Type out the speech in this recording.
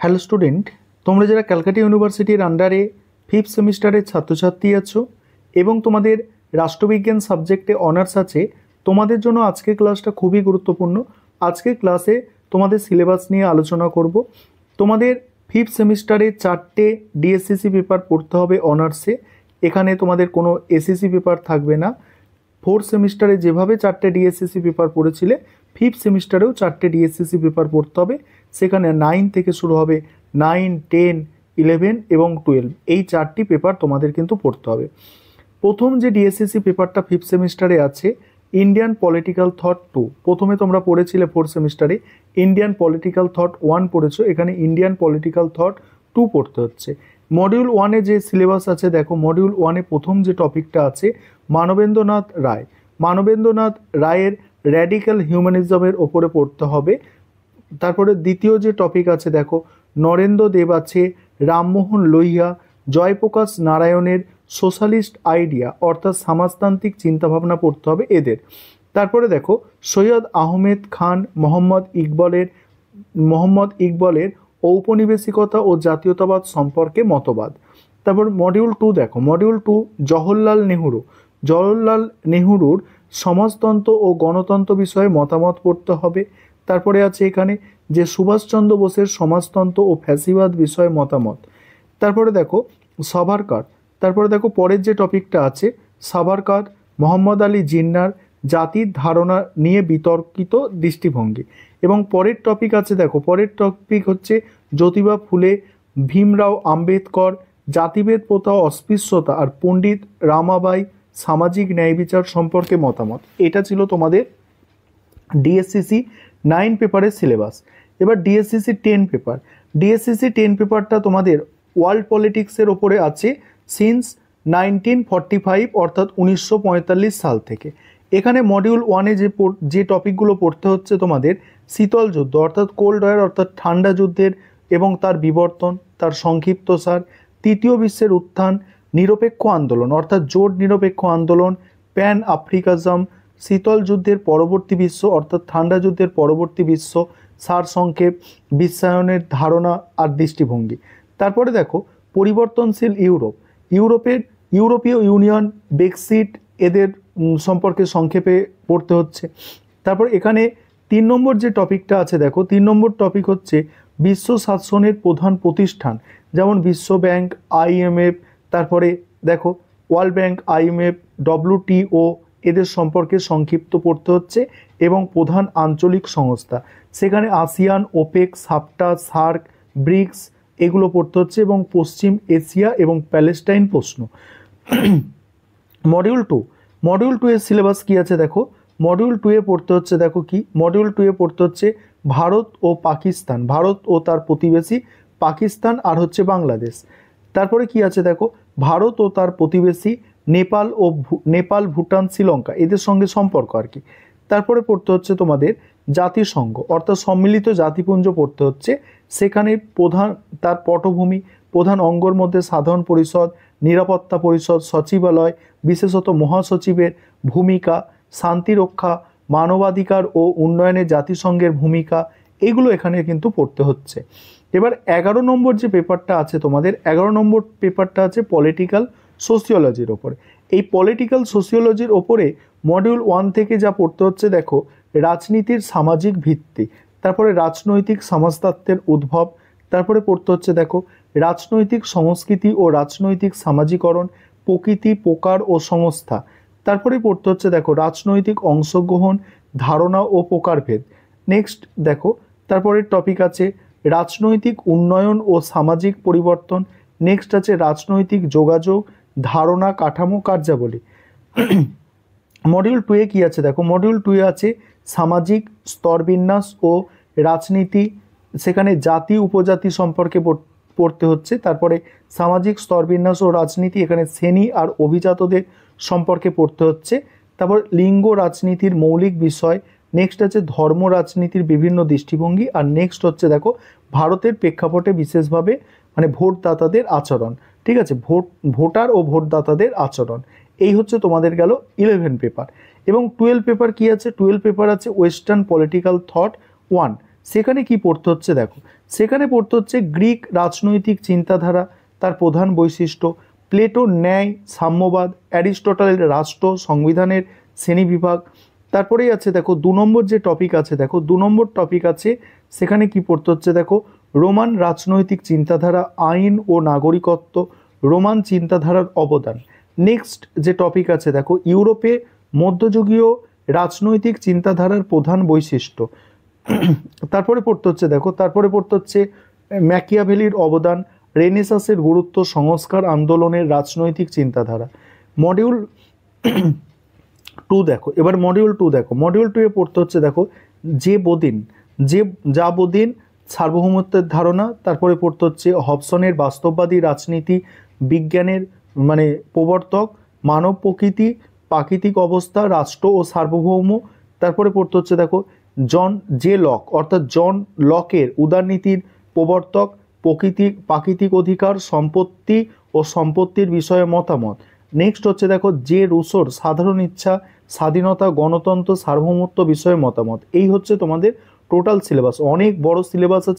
Hello student, তোমরা যারা ক্যালকাটা ইউনিভার্সিটির আন্ডারে ফিফথ সেমিস্টারের ছাত্রছাত্রী আছো এবং তোমাদের রাষ্ট্রবিজ্ঞান সাবজেক্টে অনার্স আছে, তোমাদের জন্য আজকের ক্লাসটা খুবই গুরুত্বপূর্ণ। আজকের ক্লাসে তোমাদের সিলেবাস নিয়ে আলোচনা করব। তোমাদের ফিফথ সেমিস্টারে 4টে ডিএসসিসি পেপার পড়তে হবে অনার্সে। এখানে তোমাদের কোনো এসএসসি পেপার থাকবে না। ফোর্থ সেমিস্টারে যেভাবে 4টে ডিএসসিসি পেপার পড়েছিলে, ফিফথ সেমিস্টারেও 4টে ডিএসসিসি পেপার পড়তে হবে। সেখানে 9 থেকে শুরু হবে, 9, 10, 11 এবং 12, এই 4টি পেপার তোমাদের কিন্তু পড়তে হবে। প্রথম যে ডিএসসিসি পেপারটা ফিফথ সেমিস্টারে আছে, ইন্ডিয়ান পলিটিক্যাল থট 2। প্রথমে তোমরা পড়েছিলে ফোর্থ সেমিস্টারে ইন্ডিয়ান পলিটিক্যাল থট 1 পড়েছো, এখানে ইন্ডিয়ান পলিটিক্যাল থট 2 পড়তে হচ্ছে। মডিউল 1-এ যে সিলেবাস আছে দেখো, মডিউল 1-এ প্রথম যে টপিকটা আছে মানবেন্দ্রনাথ রায়। মানবেন্দ্রনাথ রায়ের র্যাডিক্যাল হিউম্যানিজমের ওপরে পড়তে হবে। তারপরে দ্বিতীয় যে টপিক আছে দেখো, নরেন্দ্র দেব আছে, রামমোহন লোহিয়া, জয়প্রকাশ নারায়ণের সোশ্যালিস্ট আইডিয়া অর্থাৎ সমাজতান্ত্রিক চিন্তাভাবনা পড়তে হবে এদের। তারপরে দেখো সৈয়দ আহমেদ খান মোহাম্মদ ইকবলের ঔপনিবেশিকতা ও জাতীয়তাবাদ সম্পর্কে মতবাদ। তারপর মডিউল 2 দেখো, মডিউল 2 জওহরলাল নেহরুর সমাজতন্ত্র ও গণতন্ত্র বিষয়ে মতামত পড়তে হবে। তারপরে আছে এখানে যে সুভাষচন্দ্র বোসের সমাজতন্ত্র ও ফ্যাসিবাদ বিষয়ে মতামত। তারপরে দেখো সাভারকার। তারপরে দেখো পরের যে টপিকটা আছে সাভারকার, মোহাম্মদ আলী জিন্নার জাতির ধারণা নিয়ে বিতর্কিত দৃষ্টিভঙ্গি। এবং পরের টপিক আছে দেখো, পরের টপিক হচ্ছে জ্যোতিবা ফুলে, ভীমরাও আম্বেদকর, জাতিভেদ প্রথা অস্পৃশ্যতা আর পণ্ডিত রামাবাই সামাজিক ন্যায় বিচার সম্পর্কে মতামত। এটা ছিল তোমাদের ডিএসসিসি 9 পেপারের সিলেবাস। এবার ডিএসসিসি 10 পেপার। ডিএসসিসি 10 পেপারটা তোমাদের ওয়ার্ল্ড পলিটিক্সের ওপরে আছে সিন্স 1945 অর্থাৎ 1945 সাল থেকে। এখানে মডিউল 1-এ যে টপিকগুলো পড়তে হচ্ছে তোমাদের শীতল যুদ্ধ অর্থাৎ কোল্ড ওয়ার অর্থাৎ ঠান্ডা যুদ্ধের এবং তার বিবর্তন, তার সংক্ষিপ্তসার, তৃতীয় বিশ্বের উত্থান, নিরপেক্ষ আন্দোলন অর্থাৎ জোট নিরপেক্ষ আন্দোলন, প্যান আফ্রিকাজম, শীতল যুদ্ধের পরবর্তী বিশ্ব অর্থাৎ ঠান্ডা যুদ্ধের পরবর্তী বিশ্ব, সারসংক্ষেপ, বিশ্বায়নের ধারণা আর দৃষ্টিভঙ্গি। তারপরে দেখো পরিবর্তনশীল ইউরোপীয় ইউনিয়ন, ব্রেক্সিট, এদের সম্পর্কে সংক্ষেপে পড়তে হচ্ছে। তারপর এখানে 3 নম্বর যে টপিকটা আছে দেখো, 3 নম্বর টপিক হচ্ছে বিশ্ব শাসনের প্রধান প্রতিষ্ঠান, যেমন বিশ্ব ব্যাংক, IMF, তারপরে দেখো ওয়ার্ল্ড ব্যাংক, IMF, WTO, এদের সম্পর্কে সংক্ষিপ্ত পড়তে হচ্ছে এবং প্রধান আঞ্চলিক সংস্থা, সেখানে আসিয়ান, ওপেক, সাপটা, সার্ক, ব্রিক্স, এগুলো পড়তে হচ্ছে এবং পশ্চিম এশিয়া এবং প্যালেস্টাইন প্রশ্ন। মডিউল 2 এর সিলেবাস কি আছে দেখো, মডিউল 2-এ পড়তে হচ্ছে দেখো কি, মডিউল 2-এ পড়তে হচ্ছে ভারত ও পাকিস্তান, ভারত ও তার প্রতিবেশী পাকিস্তান আর হচ্ছে বাংলাদেশ। তারপরে কি আছে দেখো, ভারত ও তার প্রতিবেশী নেপাল, ভুটান, শ্রীলঙ্কা, এদের সঙ্গে সম্পর্ক আর কি। তারপরে পড়তে হচ্ছে তোমাদের জাতিসংঘ অর্থাৎ সম্মিলিত জাতিপুঞ্জ পড়তে হচ্ছে, সেখানে তার পটভূমি, প্রধান অঙ্গর মধ্যে সাধারণ পরিষদ, নিরাপত্তা পরিষদ, সচিবালয়, বিশেষত মহাসচিবের ভূমিকা, শান্তিরক্ষা, মানবাধিকার ও উন্নয়নে জাতিসংঘের ভূমিকা, এগুলো এখানে কিন্তু পড়তে হচ্ছে। এবার 11 নম্বর যে পেপারটা আছে তোমাদের, 11 নম্বর পেপারটা আছে পলিটিক্যাল সোশিওলজির ওপরে। এই পলিটিক্যাল সোশিওলজির ওপরে মডিউল 1 থেকে যা পড়তে হচ্ছে দেখো, রাজনীতির সামাজিক ভিত্তি, তারপরে রাজনৈতিক সমাজতত্ত্বের উদ্ভব, তারপরে পড়তে হচ্ছে দেখো রাজনৈতিক সংস্কৃতি ও রাজনৈতিক সামাজিকরণ, প্রকৃতি, প্রকার ও সংস্থা, তারপরে পড়তে হচ্ছে দেখো রাজনৈতিক অংশগ্রহণ, ধারণা ও প্রকারভেদ। নেক্সট দেখো তারপরের টপিক আছে রাজনৈতিক উন্নয়ন ও সামাজিক পরিবর্তন। নেক্সট আছে রাজনৈতিক যোগাযোগ, ধারণা, কাঠামো, কার্যাবলী। মডিউল 2-এ কি আছে দেখো, মডিউল 2-এ আছে সামাজিক স্তরবিন্যাস ও রাজনীতি, সেখানে জাতি উপজাতি সম্পর্কে পড়তে হচ্ছে। তারপরে সামাজিক স্তরবিন্যাস ও রাজনীতি, এখানে শ্রেণী আর অভিজাতদের সম্পর্কে পড়তে হচ্ছে। তারপর লিঙ্গ রাজনীতির মৌলিক বিষয়। নেক্সট আছে ধর্ম রাজনীতির বিভিন্ন দৃষ্টিভঙ্গি। আর নেক্সট হচ্ছে দেখো ভারতের প্রেক্ষাপটে বিশেষভাবে মানে ভোটদাতাদের আচরণ। ঠিক আছে, ভোটার ও ভোটদাতাদের আচরণ। এই হচ্ছে তোমাদের গেল 11 পেপার। এবং 12 পেপার কি আছে, 12 পেপার আছে ওয়েস্টার্ন পলিটিক্যাল থট 1। সেখানে কি পড়তে হচ্ছে দেখো, সেখানে পড়তে হচ্ছে গ্রিক রাজনৈতিক চিন্তাধারা, তার প্রধান বৈশিষ্ট্য, প্লেটোর ন্যায় সাম্যবাদ, অ্যারিস্টটলের রাষ্ট্র সংবিধানের শ্রেণীবিভাগ। তারপরেই আছে দেখো 2 নম্বর যে টপিক আছে, দেখো 2 নম্বর টপিক আছে, সেখানে কি পড়তে হচ্ছে দেখো, রোমান রাজনৈতিক চিন্তাধারা, আইন ও নাগরিকত্ব, রোমান চিন্তাধারার অবদান। নেক্সট যে টপিক আছে দেখো, ইউরোপে মধ্যযুগীয় রাজনৈতিক চিন্তাধারার প্রধান বৈশিষ্ট্য। তারপরে পড়তে হচ্ছে দেখো, তারপরে পড়তে হচ্ছে ম্যাকিয়াভেলির অবদান, রেনেসাসের গুরুত্ব, সংস্কার আন্দোলনের রাজনৈতিক চিন্তাধারা। মডিউল 2 দেখো, এবার মডিউল 2 দেখো, মডিউল 2 এ পড়তে হচ্ছে দেখো, যে বদিন, যা বদিন সার্বভৌমত্বের ধারণা। তারপরে পড়তে হচ্ছে হবসনের বাস্তববাদী রাজনীতি বিজ্ঞানের মানে প্রবর্তক, মানব প্রকৃতি, প্রাকৃতিক অবস্থা, রাষ্ট্র ও সার্বভৌম। তারপরে পড়তে হচ্ছে দেখো, লক অর্থাৎ জন লকের উদারনীতির প্রবর্তক, প্রাকৃতিক অধিকার, সম্পত্তি ও সম্পত্তির বিষয়ে মতামত। নেক্সট হচ্ছে দেখো, রুসোর সাধারণ ইচ্ছা, স্বাধীনতা, গণতন্ত্র, সার্বভৌমত্ব বিষয়ে মতামত। এই হচ্ছে তোমাদের টোটাল সিলেবাস। অনেক বড় সিলেবাস আছে।